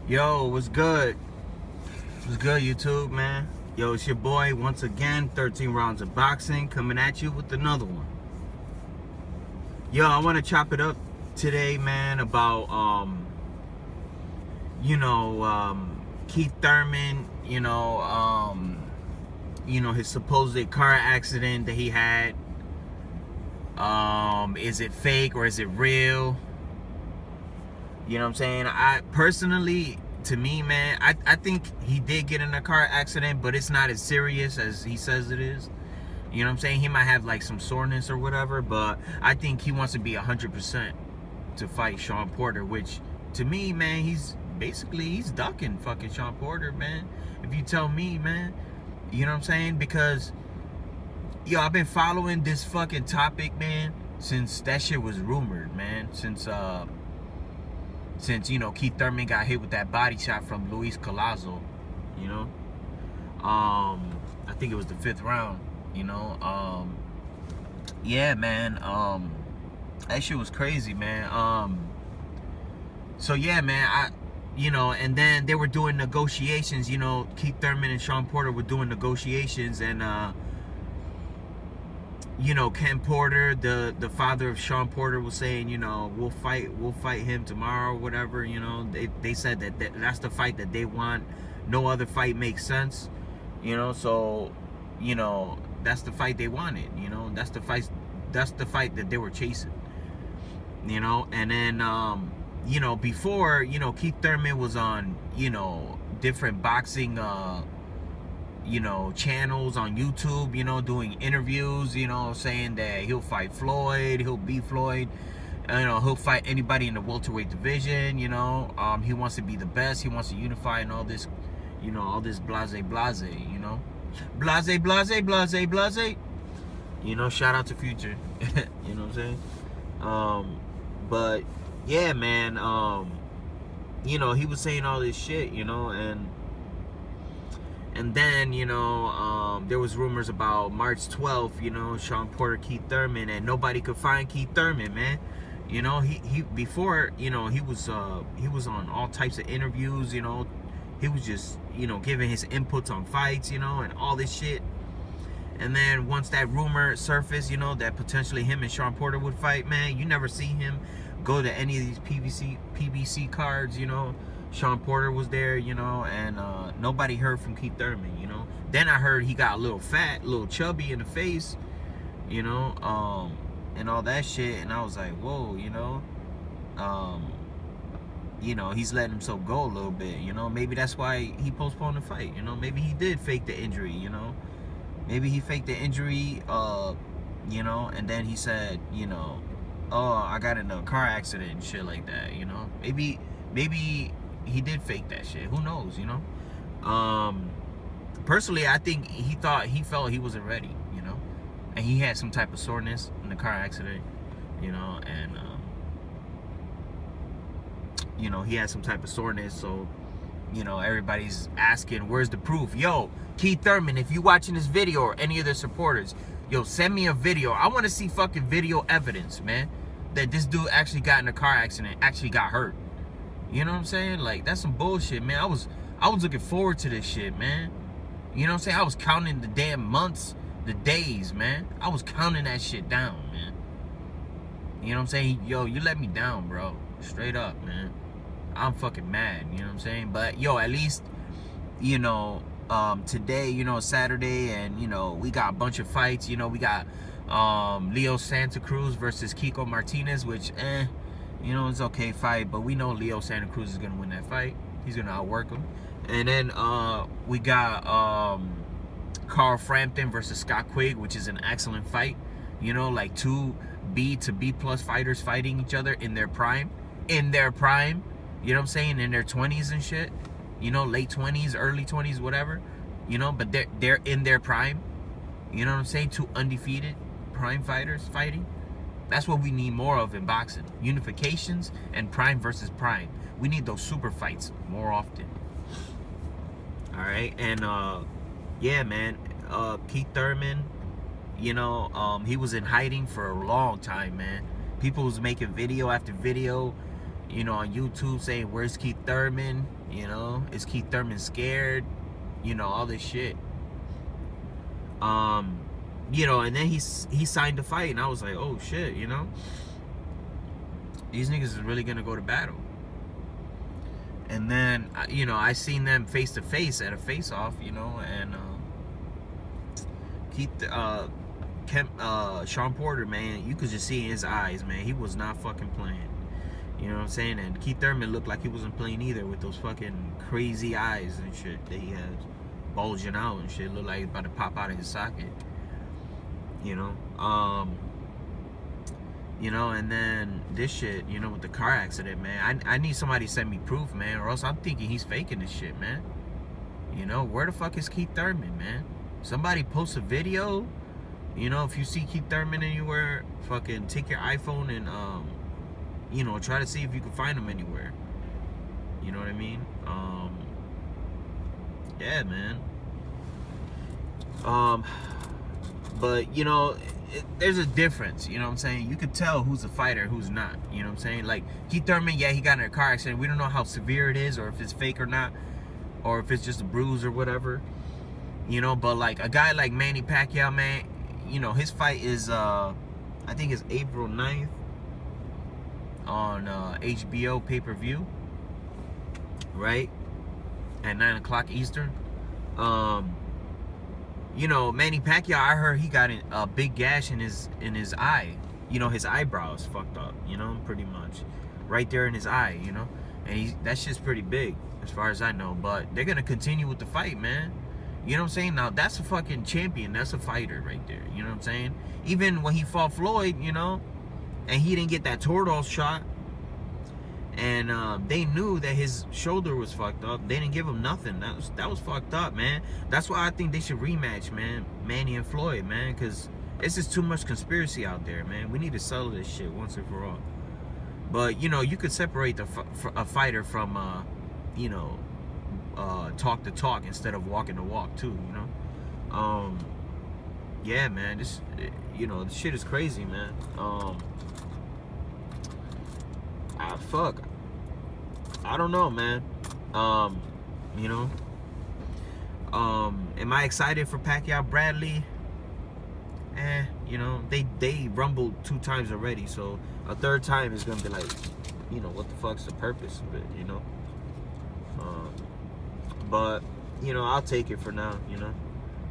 Yo, what's good? What's good, YouTube, man? Yo, it's your boy once again, 13 rounds of boxing, coming at you with another one. Yo, I want to chop it up today, man, about Keith Thurman, his supposed car accident that he had. Is it fake or is it real? You know what I'm saying? I personally, to me, man, I think he did get in a car accident, but it's not as serious as he says it is. You know what I'm saying? He might have like some soreness or whatever, but I think he wants to be 100% to fight Sean Porter, which to me, man, he's ducking fucking Sean Porter, man. If you tell me, man, you know what I'm saying? Because, yo, I've been following this fucking topic, man, since that shit was rumored, man. Since Keith Thurman got hit with that body shot from Luis Collazo, you know. I think it was the 5th round, you know. Yeah, man. That shit was crazy, man. So yeah, man, and then they were doing negotiations, Keith Thurman and Sean Porter were doing negotiations, and Ken Porter, the father of Sean Porter, was saying, we'll fight him tomorrow, whatever. They said that's the fight that they want. No other fight makes sense, so that's the fight they wanted. That's the fight that they were chasing. And then before, Keith Thurman was on different boxing channels on YouTube, doing interviews, saying that he'll fight Floyd, he'll beat Floyd, he'll fight anybody in the welterweight division, he wants to be the best, he wants to unify and all this, all this blase, blase, blase, blase, blase, blase, shout out to Future, you know what I'm saying? But yeah, man, he was saying all this shit, and then, there was rumors about March 12th, Sean Porter, Keith Thurman, and nobody could find Keith Thurman, man. He before, he was on all types of interviews, he was just, giving his inputs on fights, and all this shit. And then once that rumor surfaced, that potentially him and Sean Porter would fight, man, you never see him go to any of these PBC cards, Sean Porter was there, and nobody heard from Keith Thurman, Then I heard he got a little fat, a little chubby in the face, and all that shit. And I was like, whoa, he's letting himself go a little bit, Maybe that's why he postponed the fight, Maybe he did fake the injury, Maybe he faked the injury, and then he said, oh, I got in a car accident and shit like that, Maybe he did fake that shit. Who knows, Personally, I think he felt he wasn't ready, and he had some type of soreness in the car accident, and he had some type of soreness, so everybody's asking, where's the proof? Yo, Keith Thurman, if you watching this video, or any of the supporters, yo, send me a video. I want to see fucking video evidence, man, that this dude actually got in a car accident, actually got hurt. You know what I'm saying? Like, that's some bullshit, man. I was looking forward to this shit, man. You know what I'm saying? I was counting the damn months, the days, man. I was counting that shit down, man. You know what I'm saying? Yo, you let me down, bro. Straight up, man. I'm fucking mad, you know what I'm saying? But, yo, at least, today, Saturday, and, we got a bunch of fights. We got Leo Santa Cruz versus Kiko Martinez, which, it's okay fight, but we know Leo Santa Cruz is going to win that fight. He's going to outwork him. And then we got Carl Frampton versus Scott Quigg, which is an excellent fight. Like 2 B to B plus fighters fighting each other in their prime. In their prime. You know what I'm saying? In their 20s and shit. Late 20s, early 20s, whatever. But they're in their prime. You know what I'm saying? 2 undefeated prime fighters fighting. That's what we need more of in boxing. Unifications and prime versus prime. We need those super fights more often. Alright, and yeah, man, Keith Thurman, he was in hiding for a long time, man. People was making video after video, you know, on YouTube saying, where's Keith Thurman? You know, is Keith Thurman scared? You know, all this shit. You know, and then he signed the fight, and I was like, oh shit, you know, these niggas is really gonna go to battle. And then, you know, I seen them face to face at a face off, you know, and Sean Porter, man, you could just see in his eyes, man, he was not fucking playing. You know what I'm saying? And Keith Thurman looked like he wasn't playing either, with those fucking crazy eyes and shit that he has bulging out and shit. Looked like he's about to pop out of his socket. You know? You know, and then this shit, you know, with the car accident, man. I need somebody to send me proof, man, or else I'm thinking he's faking this shit, man. You know, where the fuck is Keith Thurman, man? Somebody post a video. You know, if you see Keith Thurman anywhere, fucking take your iPhone and, you know, try to see if you can find him anywhere. You know what I mean? Yeah, man. But, you know, there's a difference, you know what I'm saying? You could tell who's a fighter, who's not, you know what I'm saying? Like, Keith Thurman, yeah, he got in a car accident. We don't know how severe it is, or if it's fake or not, or if it's just a bruise or whatever, you know? But, like, a guy like Manny Pacquiao, man, you know, his fight is, I think it's April 9th on HBO pay-per-view, right? At 9 o'clock Eastern. You know, Manny Pacquiao, I heard he got a big gash in his eye. You know, his eyebrows fucked up, you know, pretty much. Right there in his eye, you know. And that shit's pretty big, as far as I know. But they're going to continue with the fight, man. You know what I'm saying? Now, that's a fucking champion. That's a fighter right there. You know what I'm saying? Even when he fought Floyd, you know, and he didn't get that Tordos shot, and they knew that his shoulder was fucked up. They didn't give him nothing. That was fucked up, man. That's why I think they should rematch, man. Manny and Floyd, man, because it's just too much conspiracy out there, man. We need to settle this shit once and for all. But, you know, you could separate a fighter from, you know, talk the talk instead of walking the walk, too, you know? Yeah, man, this, you know, this shit is crazy, man. Fuck, I don't know, man. You know, am I excited for Pacquiao Bradley? You know, they rumbled 2 times already, so a 3rd time is gonna be like, you know, what the fuck's the purpose of it, you know? But, you know, I'll take it for now, you know.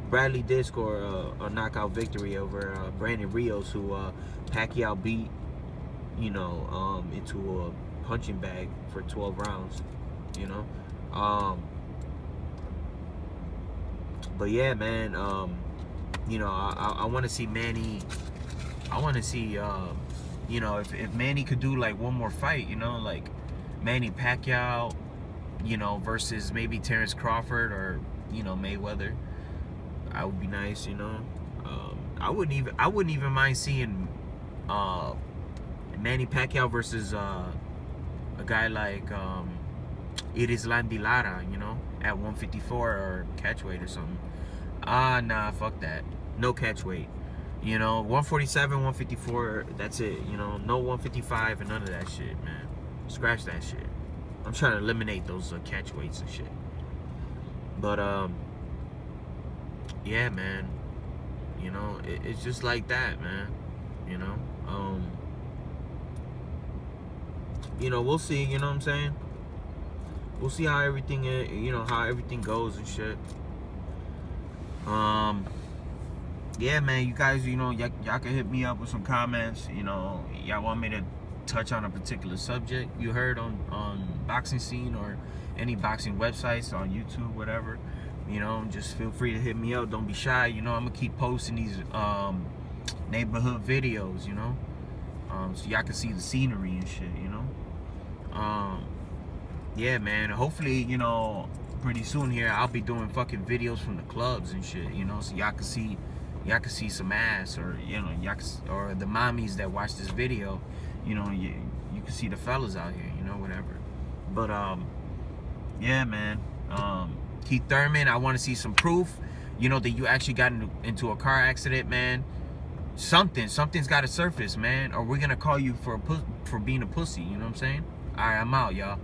Bradley did score a knockout victory over Brandon Rios, who Pacquiao beat, you know, into a punching bag for 12 rounds, you know. But yeah, man, you know, I want to see Manny. I want to see, you know, if Manny could do like one more fight, you know, like Manny Pacquiao, you know, versus maybe Terrence Crawford or, you know, Mayweather. I would be nice, you know. I wouldn't even mind seeing Manny Pacquiao versus a guy like Irislandy Lara, you know, at 154 or catchweight or something. Nah, fuck that. No catchweight. You know, 147, 154, that's it. You know, no 155 and none of that shit, man. Scratch that shit. I'm trying to eliminate those catchweights and shit. But, yeah, man. You know, it's just like that, man. You know, you know, we'll see, you know what I'm saying? We'll see how everything, you know, how everything goes and shit. Yeah, man, you guys, you know, y'all can hit me up with some comments. You know, y'all want me to touch on a particular subject you heard on Boxing Scene or any boxing websites, on YouTube, whatever. You know, just feel free to hit me up. Don't be shy. You know, I'm gonna keep posting these neighborhood videos, you know, so y'all can see the scenery and shit, you know. Yeah, man, hopefully, you know, pretty soon here I'll be doing fucking videos from the clubs and shit, you know, so y'all can see some ass, or, you know, or the mommies that watch this video, you know, you can see the fellas out here, you know, whatever. But yeah, man, Keith Thurman, I want to see some proof, you know, that you actually got into a car accident, man. Something's got to surface, man, or we're gonna call you for being a pussy, you know what I'm saying? All right, I'm out, y'all.